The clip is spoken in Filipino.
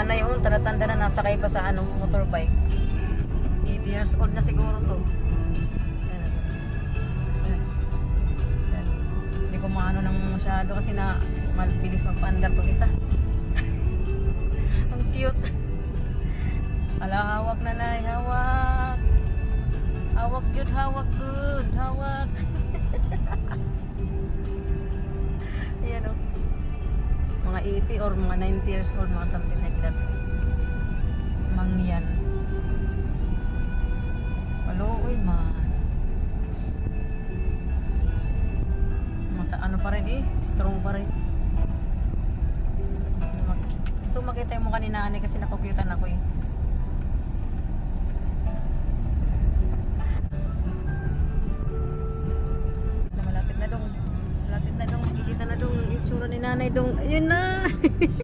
nanay yun, tanda na nasakay pa sa ano, motorbike. 80 years old na siguro to. Hindi ko maano nang masyado kasi na mabilis magpaandar to isa. Ang cute. Ala, hawak nanay, hawak. Hawak good, hawak good, hawak. Ayan o. Mga 80 or mga 90 years old, mga something like that. Mangyan. Paluoy man. Ano pa rin strong pa rin. Gusto makita yung mukha ni nanay kasi nakukyutan ako Malapit na dong. Malapit na dong. Makikita na dong yung itsura ni nanay dong. Ayun na!